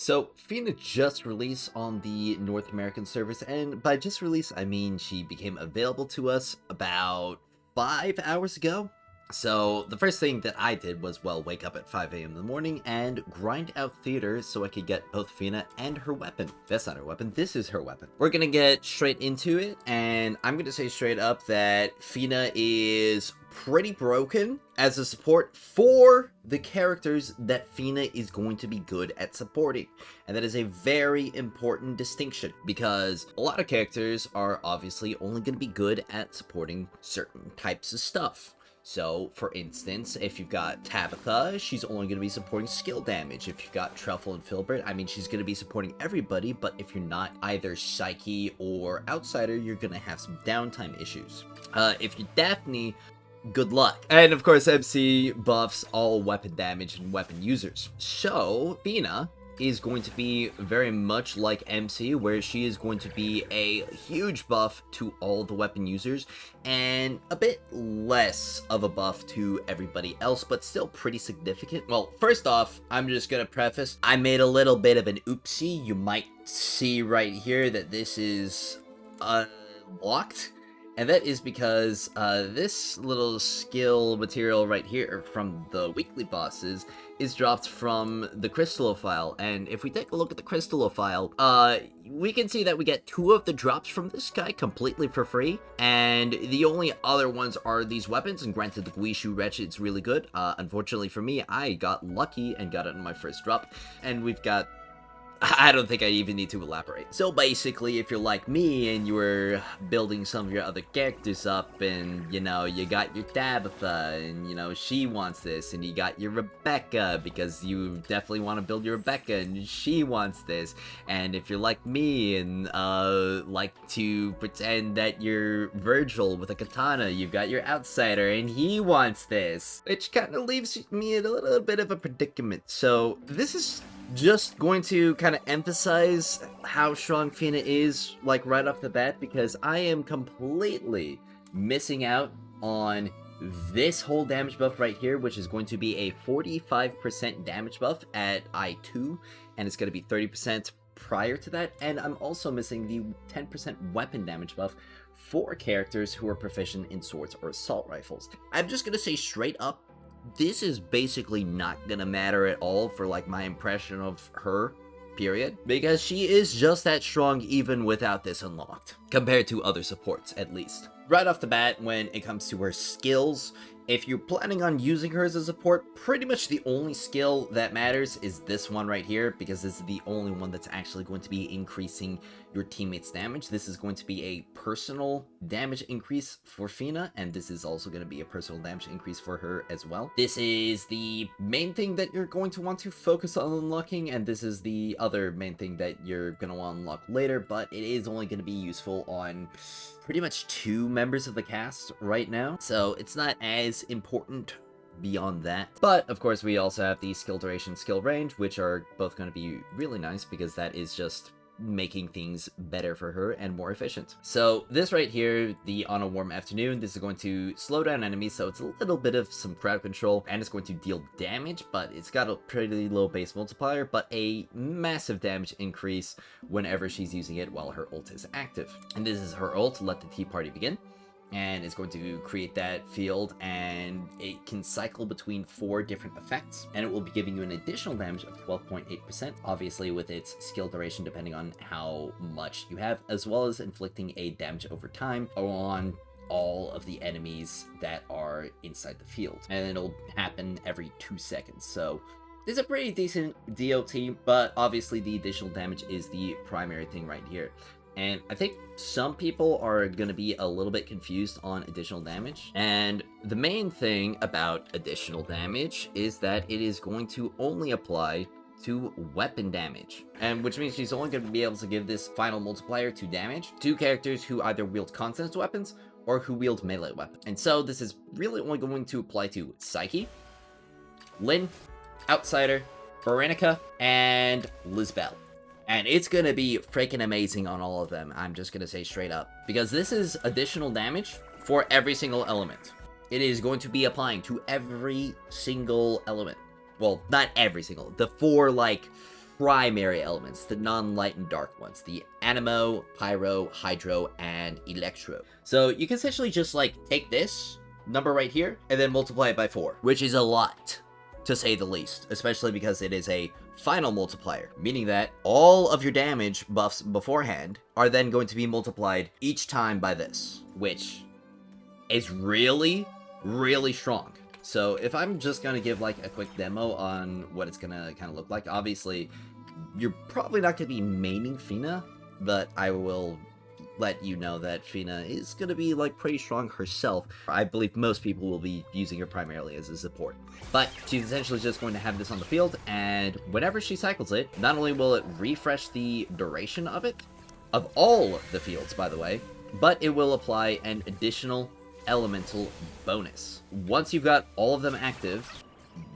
So, Fina just released on the North American servers, and by just release, I mean she became available to us about 5 hours ago. So, the first thing that I did was, well, wake up at 5 a.m. in the morning and grind out theater so I could get both Fina and her weapon. That's not her weapon, this is her weapon. We're gonna get straight into it, and I'm gonna say straight up that Fina is pretty broken as a support for the characters that Fina is going to be good at supporting. And that is a very important distinction, because a lot of characters are obviously only going to be good at supporting certain types of stuff. So, for instance, if you've got Tabitha, she's only going to be supporting skill damage. If you've got Truffle and Filbert, I mean, she's going to be supporting everybody, but if you're not either Psyche or Outsider, you're going to have some downtime issues. If you're Daphne, good luck. And of course, MC buffs all weapon damage and weapon users. So, Fina is going to be very much like MC, where she is going to be a huge buff to all the weapon users, and a bit less of a buff to everybody else, but still pretty significant. Well, first off, I'm just gonna preface, I made a little bit of an oopsie. You might see right here that this is unlocked. And that is because this little skill material right here from the weekly bosses is dropped from the crystallophile. And if we take a look at the crystallophile, we can see that we get 2 of the drops from this guy completely for free. And the only other ones are these weapons. And granted, the Guishu Wretched is really good. Unfortunately for me, I got lucky and got it in my first drop. And we've got... I don't think I even need to elaborate. So basically, if you're like me and you were building some of your other characters up, and, you know, you got your Tabitha, and, you know, she wants this, and you got your Rebecca, because you definitely want to build your Rebecca, and she wants this, and if you're like me and, like to pretend that you're Virgil with a katana, you've got your Outsider, and he wants this, which kind of leaves me in a little bit of a predicament. So, this is just going to kind of emphasize how strong Fina is, like, right off the bat, because I am completely missing out on this whole damage buff right here, which is going to be a 45% damage buff at I2, and it's going to be 30% prior to that, and I'm also missing the 10% weapon damage buff for characters who are proficient in swords or assault rifles. I'm just going to say straight up, this is basically not gonna matter at all for, like, my impression of her, period, because she is just that strong even without this unlocked, compared to other supports, at least. Right off the bat, when it comes to her skills, if you're planning on using her as a support, pretty much the only skill that matters is this one right here, because this is the only one that's actually going to be increasing your teammates' damage. This is going to be a personal damage increase for Fina, and this is also going to be a personal damage increase for her as well. This is the main thing that you're going to want to focus on unlocking, and this is the other main thing that you're going to want to unlock later, but it is only going to be useful on pretty much 2 members of the cast right now, so it's not as important beyond that. But of course, we also have the skill duration, skill range, which are both going to be really nice, because that is just making things better for her and more efficient. So this right here, the On a Warm Afternoon, this is going to slow down enemies, so it's a little bit of some crowd control, and it's going to deal damage, but it's got a pretty low base multiplier, but a massive damage increase whenever she's using it while her ult is active. And this is her ult, Let the Tea Party Begin. And it's going to create that field, and it can cycle between 4 different effects, and it will be giving you an additional damage of 12.8%, obviously with its skill duration depending on how much you have, as well as inflicting a damage over time on all of the enemies that are inside the field, and it'll happen every 2 seconds. So it's a pretty decent DOT, but obviously the additional damage is the primary thing right here. And I think some people are going to be a little bit confused on additional damage. And the main thing about additional damage is that it is going to only apply to weapon damage. And which means she's only going to be able to give this final multiplier to damage to characters who either wield constance weapons or who wield melee weapons. And so this is really only going to apply to Psyche, Lynn, Outsider, Veronica, and Lisbel. And it's going to be freaking amazing on all of them, I'm just going to say straight up. Because this is additional damage for every single element. It is going to be applying to every single element. Well, not every single. The 4, like, primary elements, the non-light and dark ones, the Animo, Pyro, Hydro, and Electro. So you can essentially just like take this number right here and then multiply it by 4, which is a lot, to say the least, especially because it is a final multiplier, meaning that all of your damage buffs beforehand are then going to be multiplied each time by this, which is really, really strong. So if I'm just gonna give like a quick demo on what it's gonna kind of look like, obviously you're probably not gonna be maining Fina, but I will let you know that Fina is gonna be like pretty strong herself. I believe most people will be using her primarily as a support, but she's essentially just going to have this on the field, and whenever she cycles it, not only will it refresh the duration of it, of all the fields by the way, but it will apply an additional elemental bonus. Once you've got all of them active,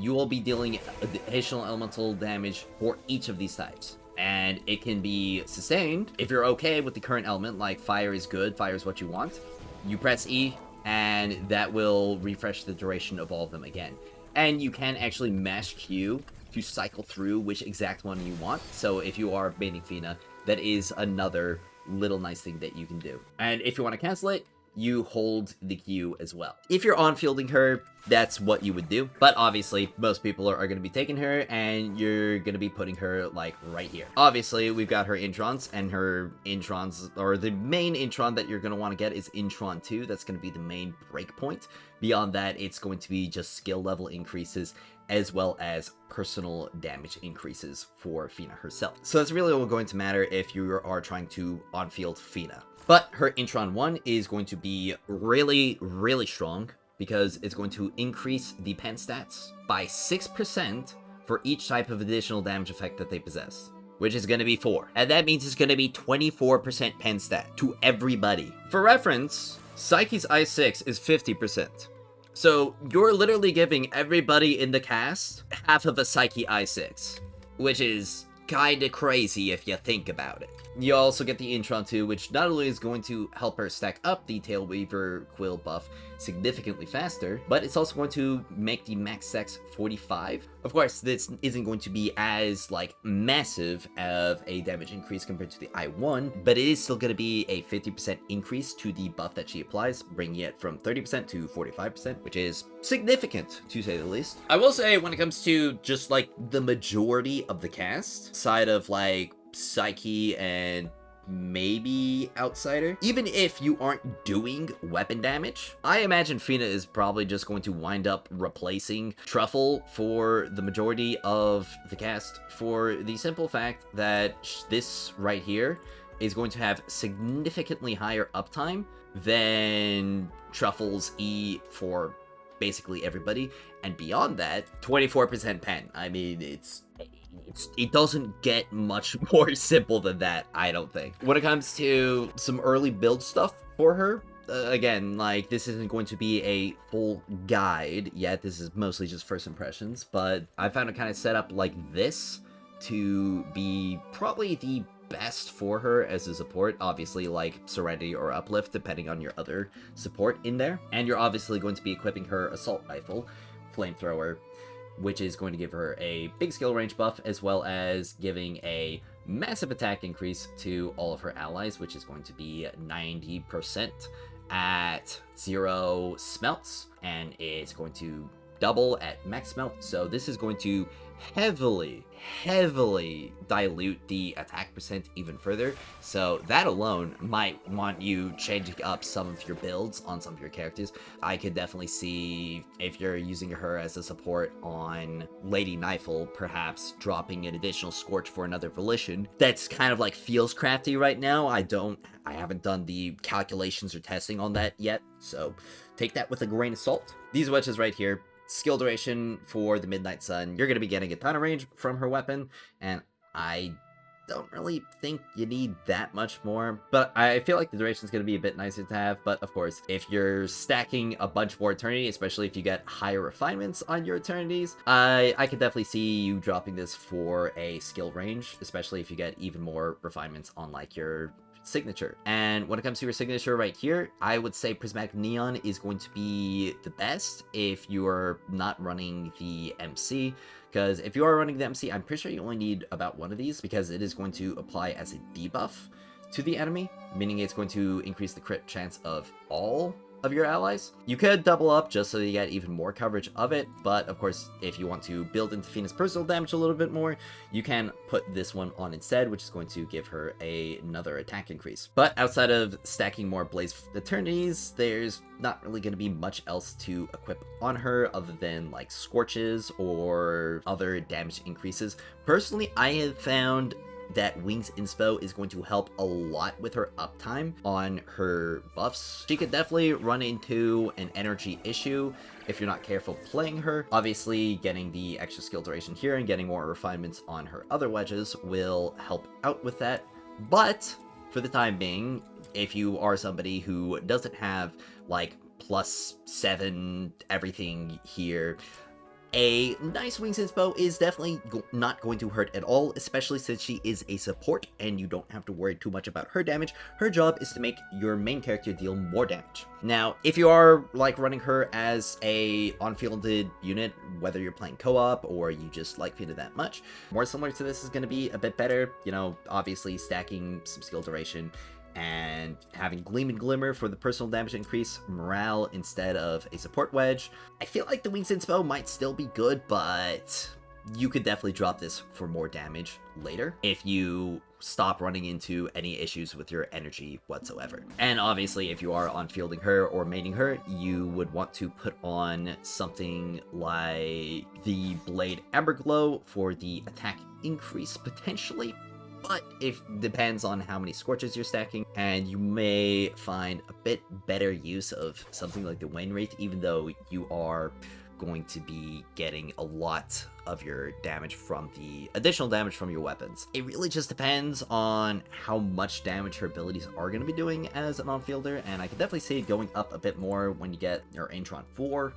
you will be dealing additional elemental damage for each of these types. And it can be sustained if you're okay with the current element, like fire is good, fire is what you want. You press E, and that will refresh the duration of all of them again. And you can actually mash Q to cycle through which exact one you want. So if you are baiting Fina, that is another little nice thing that you can do. And if you want to cancel it, you hold the Q as well. If you're on fielding her, that's what you would do. But obviously, most people are going to be taking her, and you're going to be putting her, like, right here. Obviously, we've got her Introns, and her Introns, or the main Intron that you're going to want to get is Intron 2. That's going to be the main breakpoint. Beyond that, it's going to be just skill level increases, as well as personal damage increases for Fina herself. So that's really all going to matter if you are trying to on-field Fina. But her Intron 1 is going to be really, really strong because it's going to increase the pen stats by 6% for each type of additional damage effect that they possess, which is going to be 4. And that means it's going to be 24% pen stat to everybody. For reference, Psyche's I6 is 50%. So you're literally giving everybody in the cast half of a Psyche I6, which is kinda crazy if you think about it. You also get the Intron 2, which not only is going to help her stack up the Tailweaver Quill buff significantly faster, but it's also going to make the max stacks 45. Of course, this isn't going to be as, like, massive of a damage increase compared to the I1, but it is still going to be a 50% increase to the buff that she applies, bringing it from 30% to 45%, which is significant, to say the least. I will say, when it comes to just, like, the majority of the cast, side of, like, Psyche and maybe Outsider, even if you aren't doing weapon damage, I imagine Fina is probably just going to wind up replacing Truffle for the majority of the cast, for the simple fact that this right here is going to have significantly higher uptime than Truffle's E for basically everybody, and beyond that, 24% pen. I mean, it doesn't get much more simple than that, I don't think. When it comes to some early build stuff for her, again, like, this isn't going to be a full guide yet. This is mostly just first impressions, but I found it kind of set up like this to be probably the best for her as a support. Obviously, like Serenity or Uplift, depending on your other support in there. And you're obviously going to be equipping her Assault Rifle, Flamethrower, which is going to give her a big skill range buff, as well as giving a massive attack increase to all of her allies, which is going to be 90% at 0 smelts, and it's going to double at max smelt. So this is going to heavily dilute the attack percent even further. So that alone might want you changing up some of your builds on some of your characters. I could definitely see, if you're using her as a support on Lady Knifel, perhaps dropping an additional Scorch for another Volition. That's kind of like feels crafty right now. I haven't done the calculations or testing on that yet, so take that with a grain of salt. These wedges right here, skill duration for the Midnight Sun, you're going to be getting a ton of range from her weapon, and I don't really think you need that much more, but I feel like the duration is going to be a bit nicer to have. But of course, if you're stacking a bunch more Eternity, especially if you get higher refinements on your Eternities, I could definitely see you dropping this for a skill range, especially if you get even more refinements on like your signature. And when it comes to your signature right here, I would say Prismatic Neon is going to be the best if you're not running the MC, Because if you are running the MC, I'm pretty sure you only need about one of these, because it is going to apply as a debuff to the enemy, meaning it's going to increase the crit chance of all of your allies. You could double up just so you get even more coverage of it, but of course, if you want to build into Fina's personal damage a little bit more, you can put this one on instead, which is going to give her another attack increase. But outside of stacking more Blaze Eternities, there's not really going to be much else to equip on her other than like Scorches or other damage increases. Personally, I have found that Wings Inspo is going to help a lot with her uptime on her buffs. She could definitely run into an energy issue if you're not careful playing her. Obviously, getting the extra skill duration here and getting more refinements on her other wedges will help out with that. But for the time being, if you are somebody who doesn't have like +7 everything here, a nice Wings Inspo is definitely not going to hurt at all, especially since she is a support and you don't have to worry too much about her damage. Her job is to make your main character deal more damage. Now, if you are like running her as a on-fielded unit, whether you're playing co-op or you just like Fina that much, more similar to this is going to be a bit better. You know, obviously stacking some skill duration and having Gleam and Glimmer for the personal damage increase, morale instead of a support wedge. I feel like the Wings Inspo might still be good, but you could definitely drop this for more damage later if you stop running into any issues with your energy whatsoever. And obviously, if you are on fielding her or maining her, you would want to put on something like the Blade Amberglow for the attack increase potentially. But it depends on how many Scorches you're stacking, and you may find a bit better use of something like the Wayne Wraith, even though you are going to be getting a lot of your damage from the additional damage from your weapons. It really just depends on how much damage her abilities are going to be doing as an on-fielder, and I could definitely see it going up a bit more when you get your Antron 4,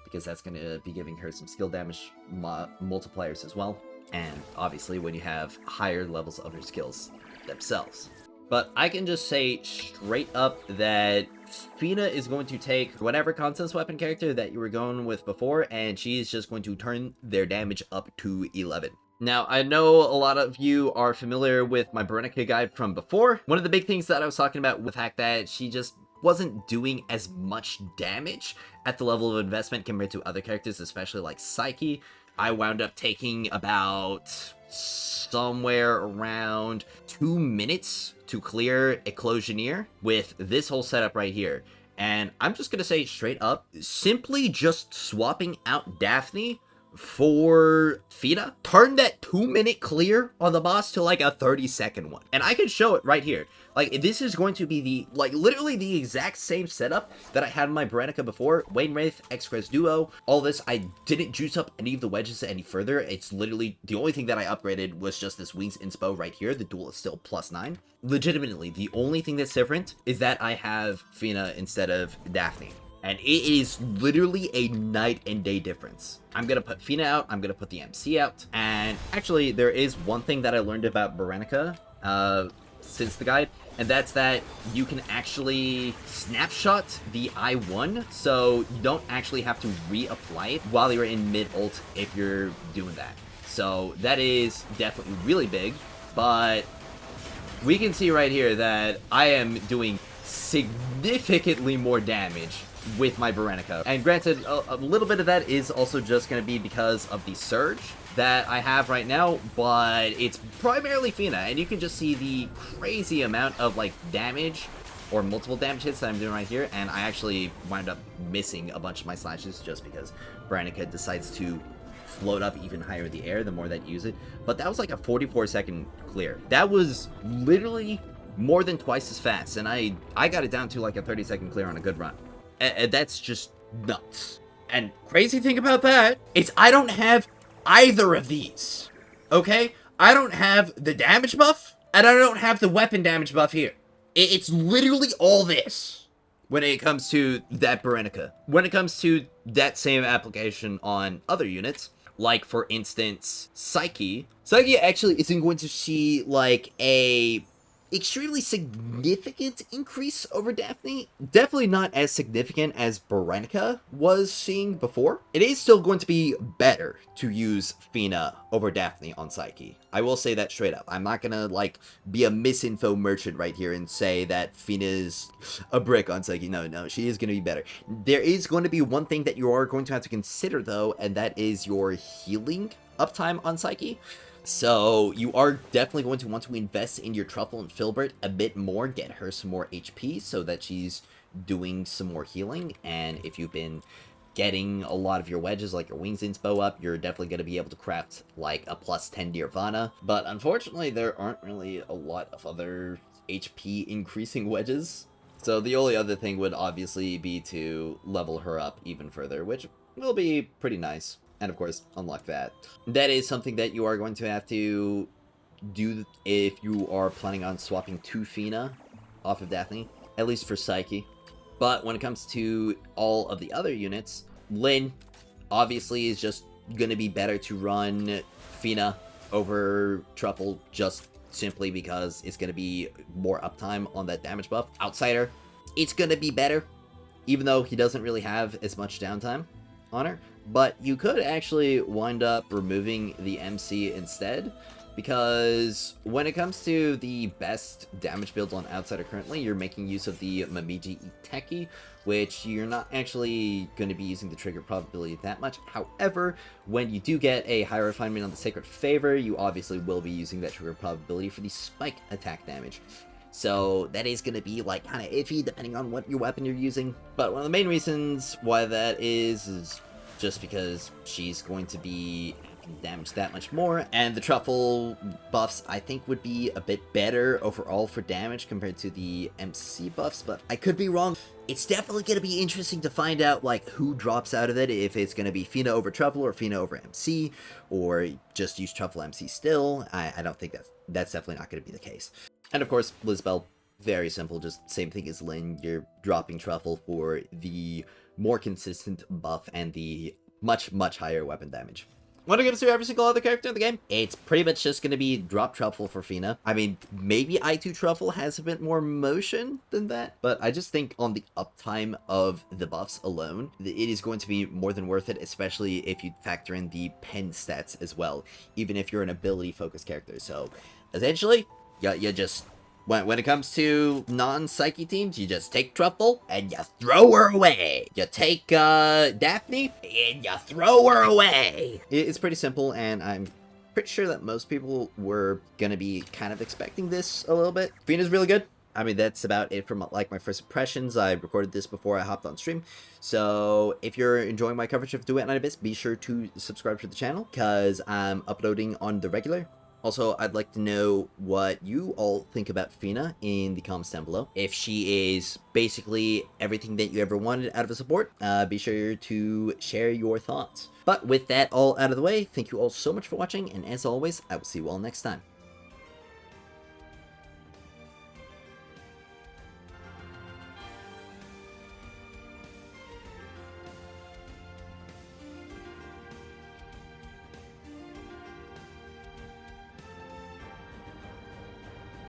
because that's going to be giving her some skill damage multipliers as well. And obviously when you have higher levels of your skills themselves. But I can just say straight up that Fina is going to take whatever Constance weapon character that you were going with before, and she's just going to turn their damage up to 11. Now, I know a lot of you are familiar with my Veronica guide from before. One of the big things that I was talking about was the fact that she just wasn't doing as much damage at the level of investment compared to other characters, especially like Psyche. I wound up taking about somewhere around 2 minutes to clear Eclosioneer with this whole setup right here. And I'm just going to say straight up, simply just swapping out Daphne for Fina turned that 2-minute clear on the boss to like a 30-second one. And I can show it right here. Like, this is going to be the, like, literally the exact same setup that I had in my Veronica before. Wayne Wraith, X-Crest Duo, all this. I didn't juice up any of the wedges any further. It's literally, the only thing that I upgraded was just this Wings Inspo right here. The duel is still +9. Legitimately, the only thing that's different is that I have Fina instead of Daphne. And it is literally a night and day difference. I'm going to put Fina out. I'm going to put the MC out. And actually, there is one thing that I learned about Veronica since the guide. And that's that you can actually snapshot the I1. So you don't actually have to reapply it while you're in mid-ult if you're doing that. So that is definitely really big. But we can see right here that I am doing significantly more damage with my Veronica. And granted, a little bit of that is also just going to be because of the surge that I have right now, but it's primarily Fina, and you can just see the crazy amount of like damage or multiple damage hits that I'm doing right here, and I actually wound up missing a bunch of my slashes just because Veronica decides to float up even higher in the air the more that you use it. But that was like a 44-second clear. That was literally more than twice as fast, and I got it down to like a 30-second clear on a good run. And that's just nuts. And crazy thing about that is I don't have either of these. Okay? I don't have the damage buff, and I don't have the weapon damage buff here. It's literally all this when it comes to that Veronica. When it comes to that same application on other units, like for instance, Psyche actually isn't going to see like a extremely significant increase over Daphne. Definitely not as significant as Berenica was seeing before. It is still going to be better to use Fina over Daphne on Psyche. I will say that straight up. I'm not gonna, like, be a misinfo merchant right here and say that Fina is a brick on Psyche. No, she is gonna be better. There is going to be one thing that you are going to have to consider, though, and that is your healing uptime on Psyche. So you are definitely going to want to invest in your Truffle and Filbert a bit more, get her some more HP so that she's doing some more healing. And if you've been getting a lot of your wedges, like your Wings Inspo up, you're definitely going to be able to craft like a plus 10 Nirvana. But unfortunately, there aren't really a lot of other HP increasing wedges. So the only other thing would obviously be to level her up even further, which will be pretty nice. And of course, unlock that. That is something that you are going to have to do if you are planning on swapping to Fina off of Daphne, at least for Psyche. But when it comes to all of the other units, Lyn obviously is just going to be better to run Fina over Truffle, just simply because it's going to be more uptime on that damage buff. Outsider, it's going to be better, even though he doesn't really have as much downtime on her. But you could actually wind up removing the MC instead, because when it comes to the best damage builds on Outsider currently, you're making use of the Mamiji Iteki, which you're not actually going to be using the trigger probability that much. However, when you do get a high refinement on the Sacred Favor, you obviously will be using that trigger probability for the spike attack damage. So that is going to be like kind of iffy depending on what your weapon you're using. But one of the main reasons why that is just because she's going to be damaged that much more, and the Truffle buffs I think would be a bit better overall for damage compared to the MC buffs, but I could be wrong. It's definitely going to be interesting to find out like who drops out of it, if it's going to be Fina over Truffle or Fina over MC, or just use Truffle MC still. I don't think that's definitely not going to be the case. And of course, Lizbel, very simple, just same thing as Lyn. You're dropping Truffle for the more consistent buff and the much higher weapon damage. When it comes to every single other character in the game, it's pretty much just going to be drop Truffle for Fina. I mean, maybe I2 Truffle has a bit more motion than that, but I just think on the uptime of the buffs alone, it is going to be more than worth it, especially if you factor in the pen stats as well, even if you're an ability-focused character. So, essentially, you just... When it comes to non-Psyche teams, you just take Truffle and you throw her away. You take Daphne and you throw her away. It's pretty simple, and I'm pretty sure that most people were going to be kind of expecting this a little bit. Fina's really good. I mean, that's about it from like my first impressions. I recorded this before I hopped on stream. So if you're enjoying my coverage of Duet Night Abyss, be sure to subscribe to the channel because I'm uploading on the regular. Also, I'd like to know what you all think about Fina in the comments down below. If she is basically everything that you ever wanted out of a support, be sure to share your thoughts. But with that all out of the way, thank you all so much for watching, and as always, I will see you all next time.